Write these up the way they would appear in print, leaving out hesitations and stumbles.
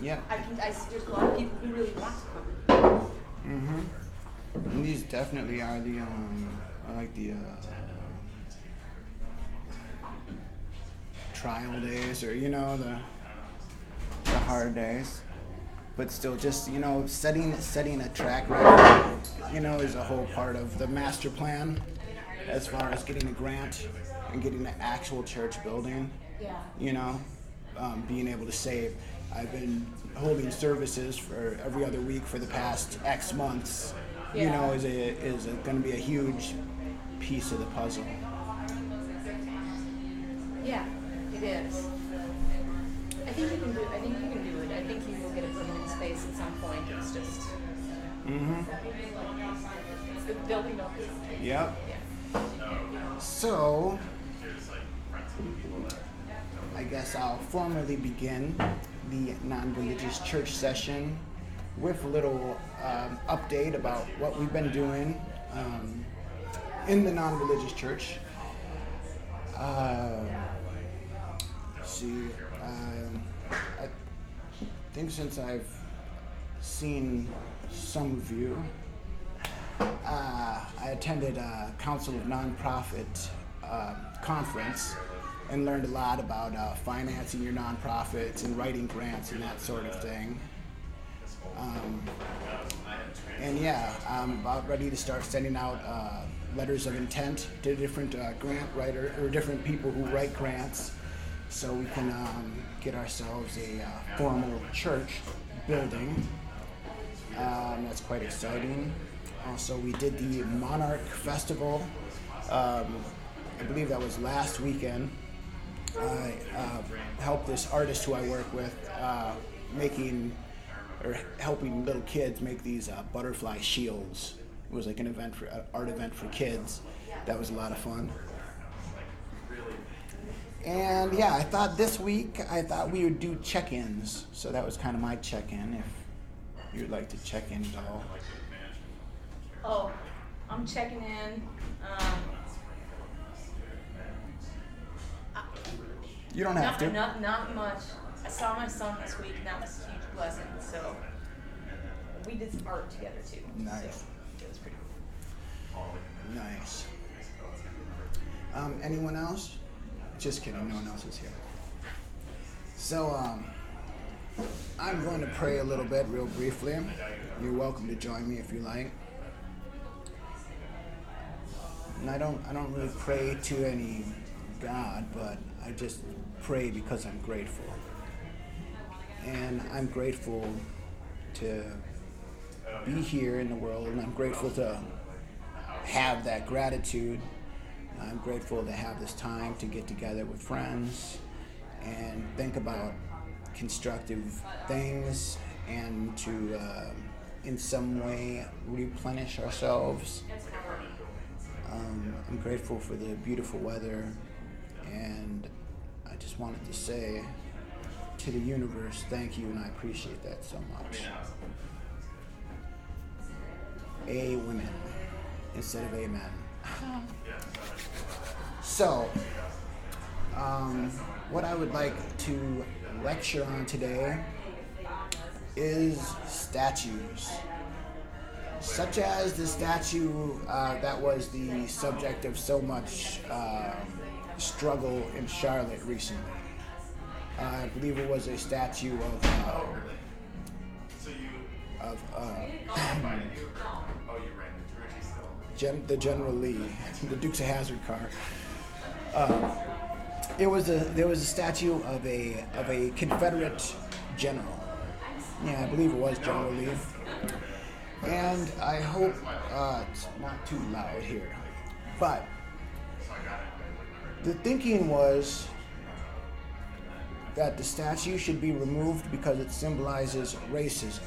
Yeah. There's a lot of people who really want to come. And these definitely are the trial days, or the hard days. But still, just setting a track record, is a whole part of the master plan, as far as getting a grant and getting the actual church building. Yeah. Being able to say, I've been holding services for every other week for the past X months, Yeah. is going to be a huge piece of the puzzle. Yeah, it is. I think you can do it. I think you will get a permanent space at some point. It's just the building up. Yep. Yeah. So, I guess I'll formally begin the non-religious church session with a little update about what we've been doing in the non-religious church. I think since I've seen some of you, I attended a Council of Nonprofit conference and learned a lot about financing your nonprofits and writing grants and that sort of thing. I'm about ready to start sending out letters of intent to different grant writers or different people who write grants, so we can get ourselves a formal church building. That's quite exciting. Also, we did the Monarch Festival. I believe that was last weekend. I helped this artist who I work with helping little kids make these butterfly shields. It was like an art event for kids. That was a lot of fun. And yeah, I thought this week we would do check-ins. So that was kind of my check-in, if you'd like to check in at all. Oh, I'm checking in. You don't have to. Not much. I saw my son this week, and that was a huge blessing. So we did some art together too. Nice. So it was pretty cool. Nice. Anyone else? Just kidding. No one else is here. So I'm going to pray a little bit, real briefly. You're welcome to join me if you like. And I don't really pray to any God, but I just pray because I'm grateful. And I'm grateful to be here in the world, and I'm grateful to have that gratitude. I'm grateful to have this time to get together with friends and think about constructive things and to, in some way, replenish ourselves. I'm grateful for the beautiful weather, and I just wanted to say to the universe, thank you, and I appreciate that so much. A women instead of amen. So, what I would like to lecture on today is statues, such as the statue that was the subject of so much struggle in Charlotte recently. I believe it was a statue the General Lee, the Dukes of Hazzard car. There was a statue of a Confederate general. Yeah, I believe it was General Lee. And I hope it's not too loud here, but the thinking was that the statue should be removed because it symbolizes racism.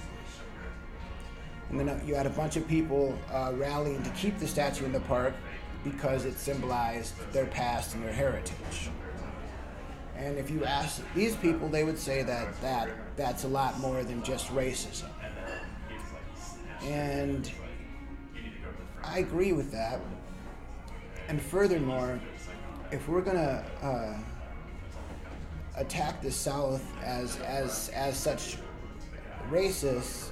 And then you had a bunch of people rallying to keep the statue in the park because it symbolized their past and their heritage. And if you ask these people, they would say that's a lot more than just racism. And I agree with that. And furthermore, if we're gonna attack the South as such racist,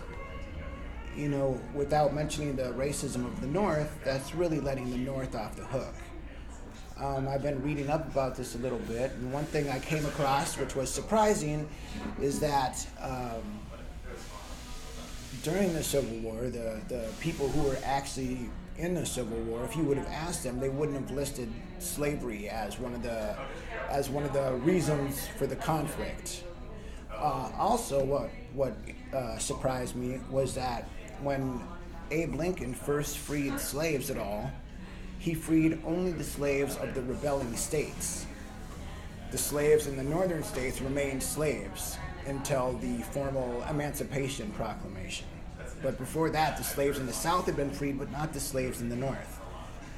without mentioning the racism of the North, that's really letting the North off the hook. I've been reading up about this a little bit, and one thing I came across, which was surprising, is that during the Civil War, the people who were actually in the Civil War, if you would have asked them, they wouldn't have listed slavery as one of the reasons for the conflict. Also, what surprised me was that when Abe Lincoln first freed slaves at all, he freed only the slaves of the rebelling states. The slaves in the northern states remained slaves until the formal Emancipation Proclamation. But before that, the slaves in the South had been freed, but not the slaves in the North.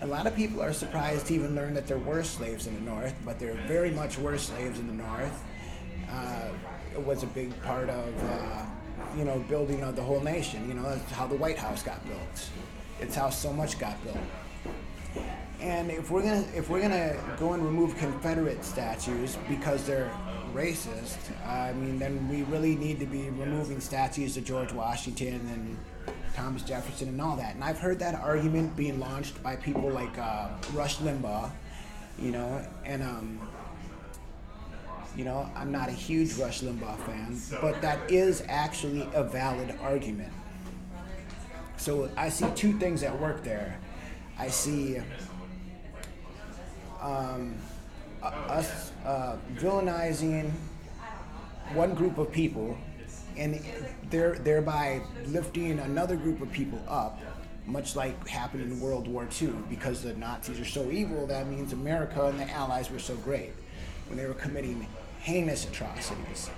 A lot of people are surprised to even learn that there were slaves in the North, but there very much were slaves in the North. It was a big part of, building of the whole nation. That's how the White House got built. It's how so much got built. And if we're gonna go and remove Confederate statues because they're racist, then we really need to be removing statues of George Washington and Thomas Jefferson and all that. And I've heard that argument being launched by people like Rush Limbaugh, I'm not a huge Rush Limbaugh fan, but that is actually a valid argument. So I see two things at work there. I see us villainizing one group of people and thereby lifting another group of people up, much like happened in World War II, because the Nazis are so evil. That means America and the Allies were so great when they were committing heinous atrocities,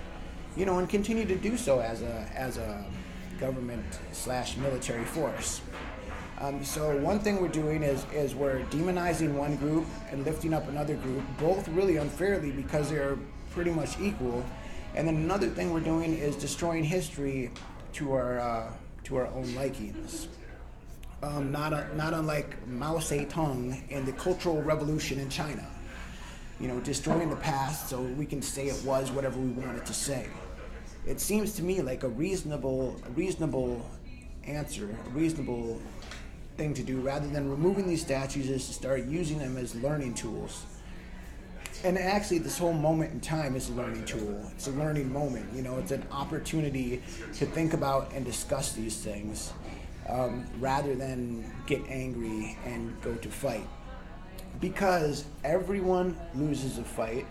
and continue to do so as a government/military force. So one thing we're doing is we're demonizing one group and lifting up another group, both really unfairly because they're pretty much equal. And then another thing we're doing is destroying history to our own likings. Not unlike Mao Zedong and the Cultural Revolution in China. Destroying the past so we can say it was whatever we wanted to say. It seems to me like a reasonable answer, a reasonable thing to do, rather than removing these statues, is to start using them as learning tools. And actually, this whole moment in time is a learning tool. It's a learning moment. It's an opportunity to think about and discuss these things, rather than get angry and go to fight. Because everyone loses a fight.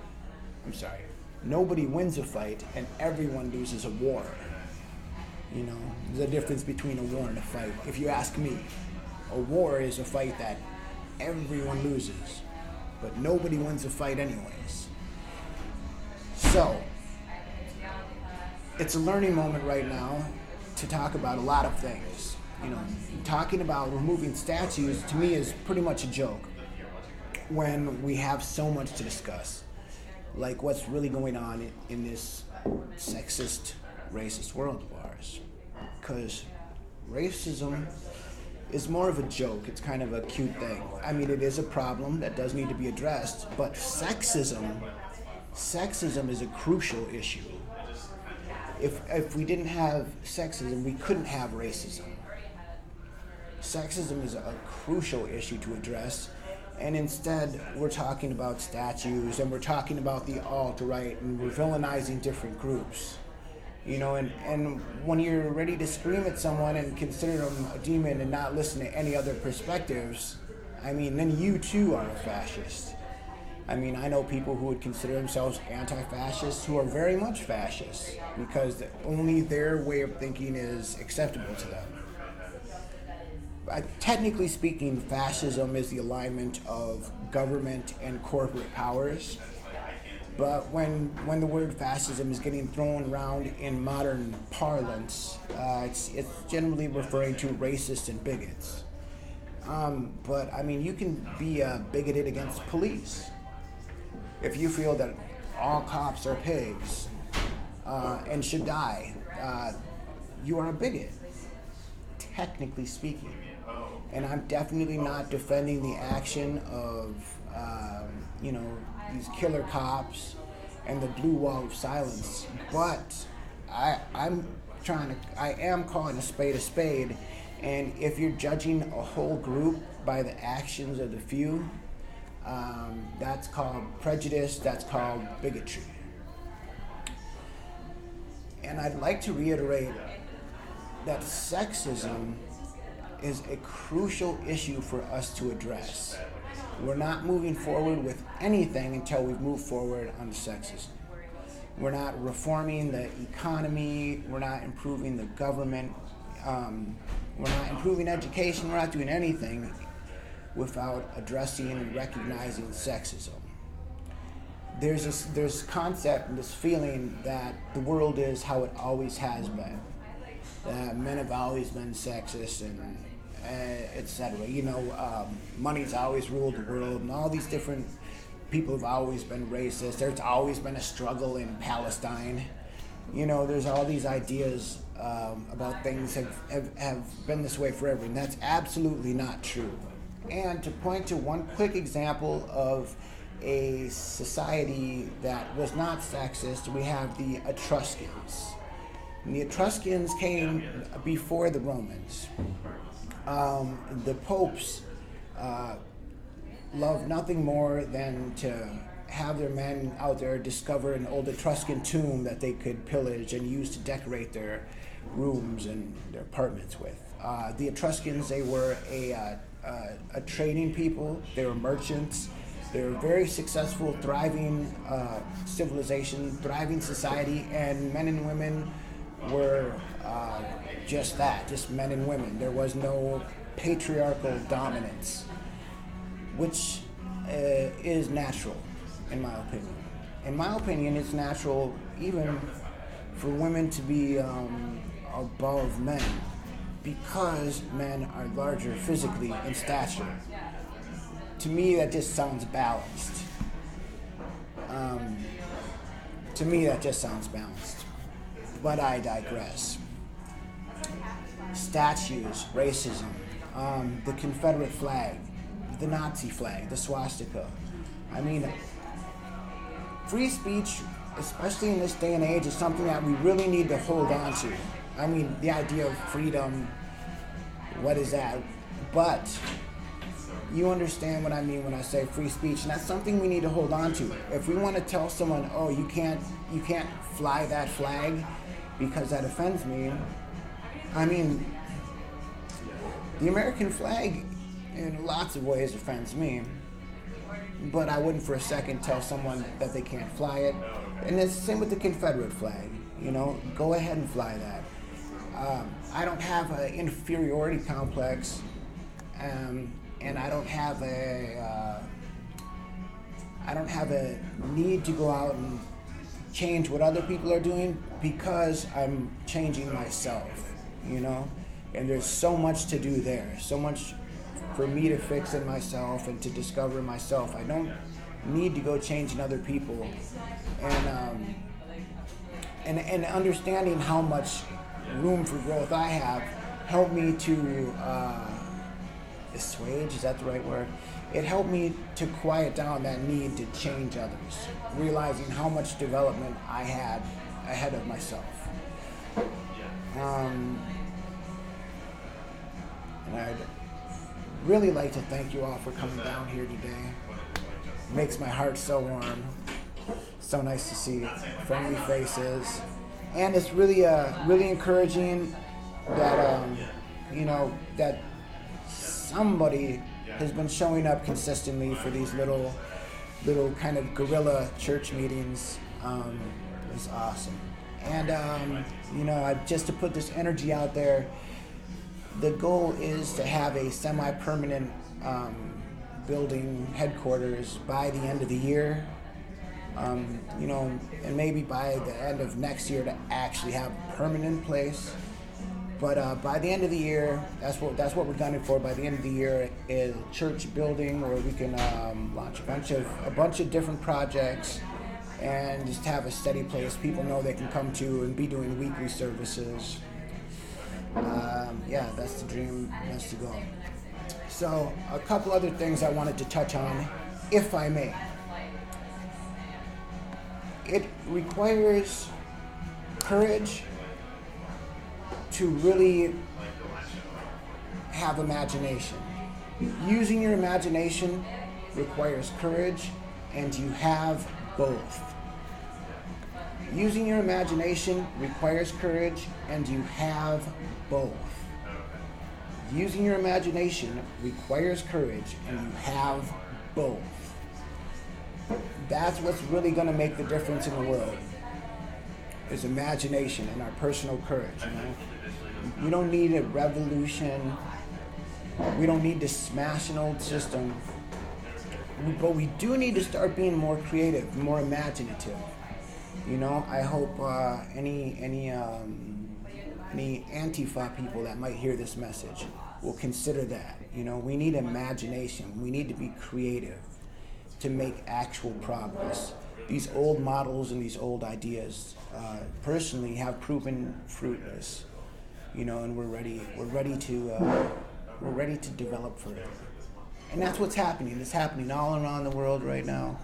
Nobody wins a fight, and everyone loses a war. There's a difference between a war and a fight. If you ask me, a war is a fight that everyone loses, but nobody wins a fight anyways. So, it's a learning moment right now to talk about a lot of things. Talking about removing statues to me is pretty much a joke when we have so much to discuss, like what's really going on in this sexist, racist world of ours. Because racism is more of a joke. It's kind of a cute thing. It is a problem that does need to be addressed, but sexism is a crucial issue. If we didn't have sexism, we couldn't have racism. Sexism is a crucial issue to address, and instead we're talking about statues, and we're talking about the alt-right, and we're villainizing different groups. And when you're ready to scream at someone and consider them a demon and not listen to any other perspectives, then you too are a fascist. I know people who would consider themselves anti-fascists who are very much fascists because only their way of thinking is acceptable to them. Technically speaking, fascism is the alignment of government and corporate powers. But when the word fascism is getting thrown around in modern parlance, it's generally referring to racists and bigots. But you can be bigoted against police. If you feel that all cops are pigs and should die, you are a bigot, technically speaking. And I'm definitely not defending the action of these killer cops and the blue wall of silence, but I'm I am calling a spade, and if you're judging a whole group by the actions of the few, that's called prejudice, that's called bigotry. And I'd like to reiterate that sexism is a crucial issue for us to address. We're not moving forward with anything until we've moved forward on the sexism. We're not reforming the economy, we're not improving the government, we're not improving education, we're not doing anything without addressing and recognizing sexism. There's concept and this feeling that the world is how it always has been. That men have always been sexist and etc. Money's always ruled the world, and all these different people have always been racist. There's always been a struggle in Palestine. There's all these ideas about things have been this way forever, and that's absolutely not true. And to point to one quick example of a society that was not sexist, we have the Etruscans. And the Etruscans came before the Romans. The popes loved nothing more than to have their men out there discover an old Etruscan tomb that they could pillage and use to decorate their rooms and their apartments with. The Etruscans, they were a trading people, they were merchants, they were very successful, thriving civilization, thriving society, and men and women were just that, just men and women. There was no patriarchal dominance, which is natural, in my opinion. In my opinion, it's natural even for women to be above men because men are larger physically in stature. To me, that just sounds balanced. But I digress. Statues, racism, the Confederate flag, the Nazi flag, the swastika. I mean, free speech, especially in this day and age, is something that we really need to hold on to. I mean, the idea of freedom, what is that? But you understand what I mean when I say free speech, and that's something we need to hold on to. If we want to tell someone, oh, you can't fly that flag because that offends me, I mean, the American flag in lots of ways offends me, but I wouldn't for a second tell someone that they can't fly it. And it's the same with the Confederate flag, go ahead and fly that. I don't have an inferiority complex, and I don't have a need to go out and change what other people are doing because I'm changing myself, and there's so much to do there, so much for me to fix in myself and to discover myself. I don't need to go changing other people, and understanding how much room for growth I have helped me to assuage, is that the right word? It helped me to quiet down that need to change others, realizing how much development I had ahead of myself. And I'd really like to thank you all for coming down here today. It makes my heart so warm. So nice to see friendly faces. And it's really encouraging that, that somebody has been showing up consistently for these little kind of guerrilla church meetings. It's awesome. And, just to put this energy out there, the goal is to have a semi-permanent building headquarters by the end of the year. And maybe by the end of next year to actually have a permanent place. But by the end of the year, that's what we're gunning for. By the end of the year, is a church building where we can launch a bunch of different projects and just have a steady place people know they can come to and be doing weekly services. That's the dream. That's the goal. So a couple other things I wanted to touch on, if I may. It requires courage to really have imagination. Using your imagination requires courage, and you have both. Using your imagination requires courage, and you have both. Using your imagination requires courage, and you have both. That's what's really going to make the difference in the world, is imagination and our personal courage. You know? We don't need a revolution. We don't need to smash an old system. But we do need to start being more creative, more imaginative. You know, I hope any Antifa people that might hear this message will consider that. You know, we need imagination. We need to be creative to make actual progress. These old models and these old ideas, personally, have proven fruitless. You know, and we're ready to develop further. And that's what's happening. It's happening all around the world right now.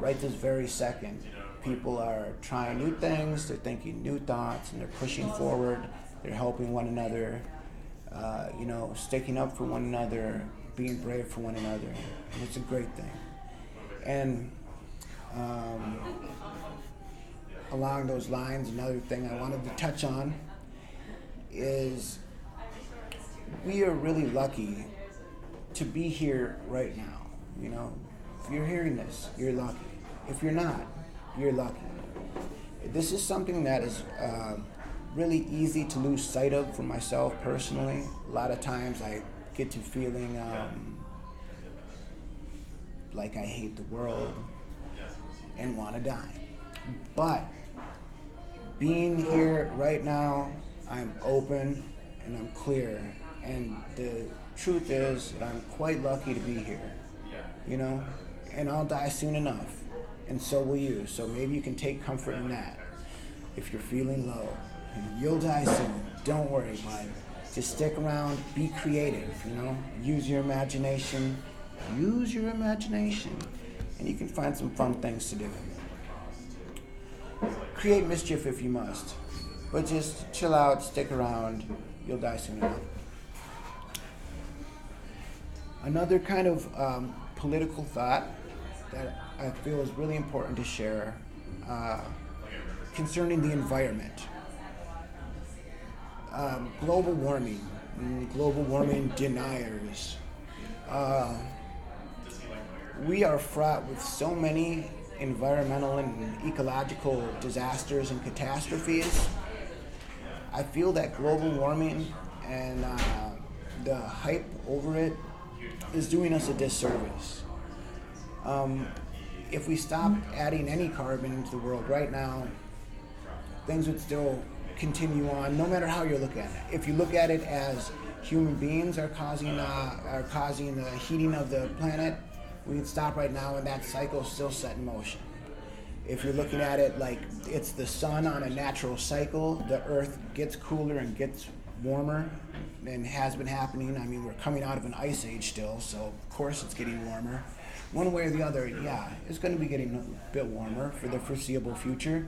Right this very second. People are trying new things, they're thinking new thoughts, and they're pushing forward. They're helping one another, you know, sticking up for one another, being brave for one another. And it's a great thing. And along those lines, another thing I wanted to touch on is we are really lucky to be here right now. You know, if you're hearing this, you're lucky. If you're not, you're lucky. This is something that is really easy to lose sight of for myself personally. A lot of times I get to feeling like I hate the world and want to die. But being here right now, I'm open and I'm clear. And the truth is that I'm quite lucky to be here, you know, and I'll die soon enough, and so will you. So maybe you can take comfort in that. If you're feeling low, you'll die soon. Don't worry, bud. Just stick around, be creative, you know, use your imagination, and you can find some fun things to do. Create mischief if you must, but just chill out, stick around, you'll die soon enough. Another kind of political thought that I feel is really important to share concerning the environment. Global warming deniers. We are fraught with so many environmental and ecological disasters and catastrophes. I feel that global warming and the hype over it is doing us a disservice. If we stopped adding any carbon into the world right now, things would still continue on, no matter how you look at it. If you look at it as human beings are causing the heating of the planet, we could stop right now, and that cycle is still set in motion. If you're looking at it like it's the sun on a natural cycle, the earth gets cooler and gets warmer, and has been happening. I mean, we're coming out of an ice age still, so of course it's getting warmer. One way or the other, yeah, it's going to be getting a bit warmer for the foreseeable future.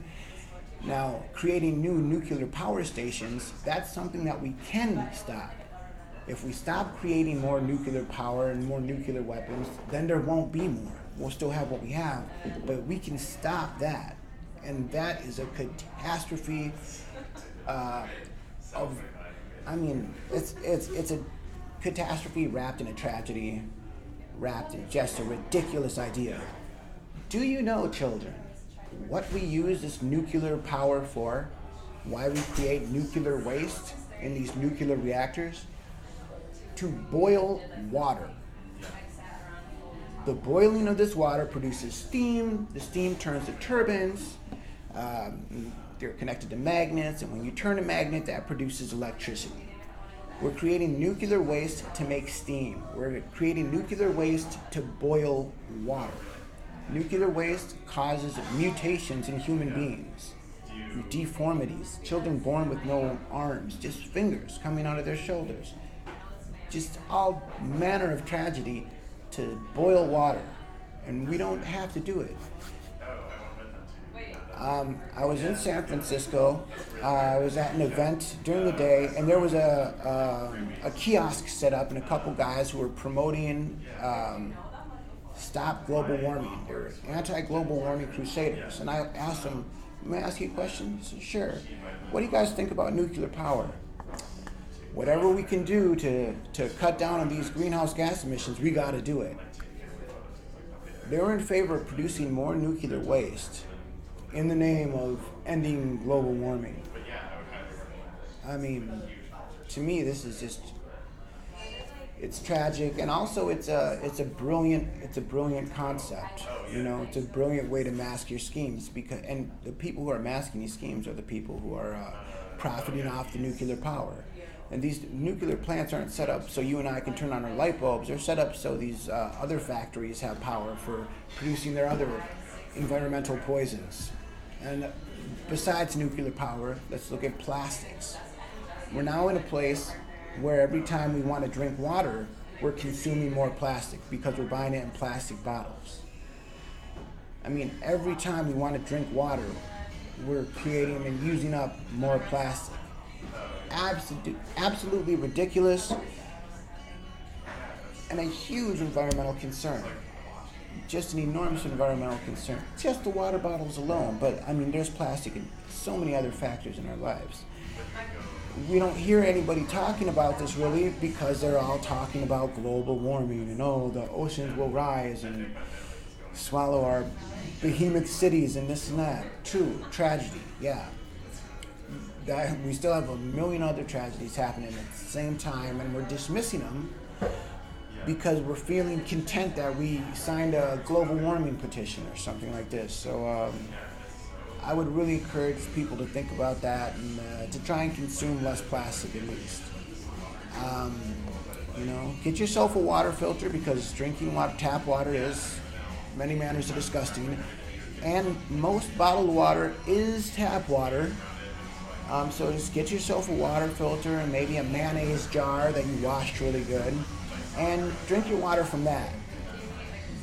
Now, creating new nuclear power stations, that's something that we can stop. If we stop creating more nuclear power and more nuclear weapons, then there won't be more. We'll still have what we have, but we can stop that. And that is a catastrophe it's a catastrophe wrapped in a tragedy, wrapped in just a ridiculous idea. Do you know, children, what we use this nuclear power for? Why we create nuclear waste in these nuclear reactors? To boil water. The boiling of this water produces steam. The steam turns to turbines. They're connected to magnets, and when you turn a magnet, that produces electricity. We're creating nuclear waste to make steam. We're creating nuclear waste to boil water. Nuclear waste causes mutations in human beings, deformities, children born with no arms, just fingers coming out of their shoulders. Just all manner of tragedy to boil water, and we don't have to do it. I was in San Francisco. I was at an event during the day, and there was a kiosk set up and a couple guys who were promoting Stop Global Warming. They're anti-global warming crusaders. And I asked them, may I ask you a question? He said, sure. What do you guys think about nuclear power? Whatever we can do to cut down on these greenhouse gas emissions, we got to do it. They were in favor of producing more nuclear waste in the name of ending global warming. I mean, to me, this is just, it's tragic, and also it's a brilliant concept. You know, it's a brilliant way to mask your schemes, and the people who are masking these schemes are the people who are profiting off the nuclear power. And these nuclear plants aren't set up so you and I can turn on our light bulbs. They're set up so these other factories have power for producing their other environmental poisons. And besides nuclear power, let's look at plastics. We're now in a place where every time we want to drink water, we're consuming more plastic because we're buying it in plastic bottles. I mean, every time we want to drink water, we're creating and using up more plastic. Absolutely ridiculous, and a huge environmental concern. Just an enormous environmental concern. Just the water bottles alone, but I mean, there's plastic and so many other factors in our lives. We don't hear anybody talking about this really because they're all talking about global warming and the oceans will rise and swallow our behemoth cities and this and that. True, tragedy, yeah. We still have a million other tragedies happening at the same time, and we're dismissing them because we're feeling content that we signed a global warming petition or something like this. So I would really encourage people to think about that and to try and consume less plastic at least. Get yourself a water filter because drinking water, tap water, is many manners are disgusting, and most bottled water is tap water. So just get yourself a water filter and maybe a mayonnaise jar that you washed really good, and drink your water from that.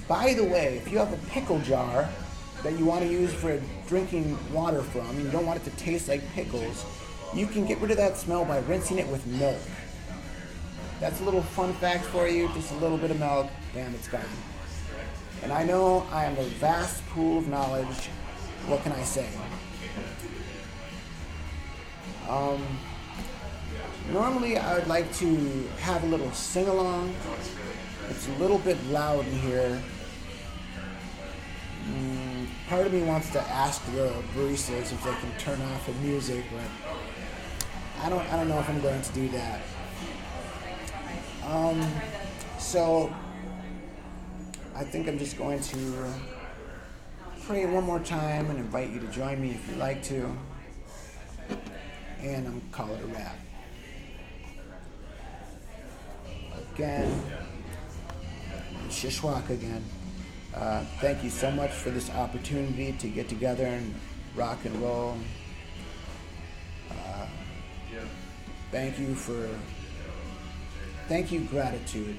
By the way, if you have a pickle jar that you want to use for drinking water from, and you don't want it to taste like pickles, you can get rid of that smell by rinsing it with milk. That's a little fun fact for you, just a little bit of milk, bam, it's gone. And I know I am a vast pool of knowledge. What can I say? Normally I would like to have a little sing-along. It's a little bit loud in here. Part of me wants to ask the baristas if they can turn off the music, but I don't know if I'm going to do that. So I think I'm just going to pray one more time and invite you to join me if you'd like to. And I'm going to call it a wrap. Again, Shishwak again. Thank you so much for this opportunity to get together and rock and roll. Thank you, gratitude.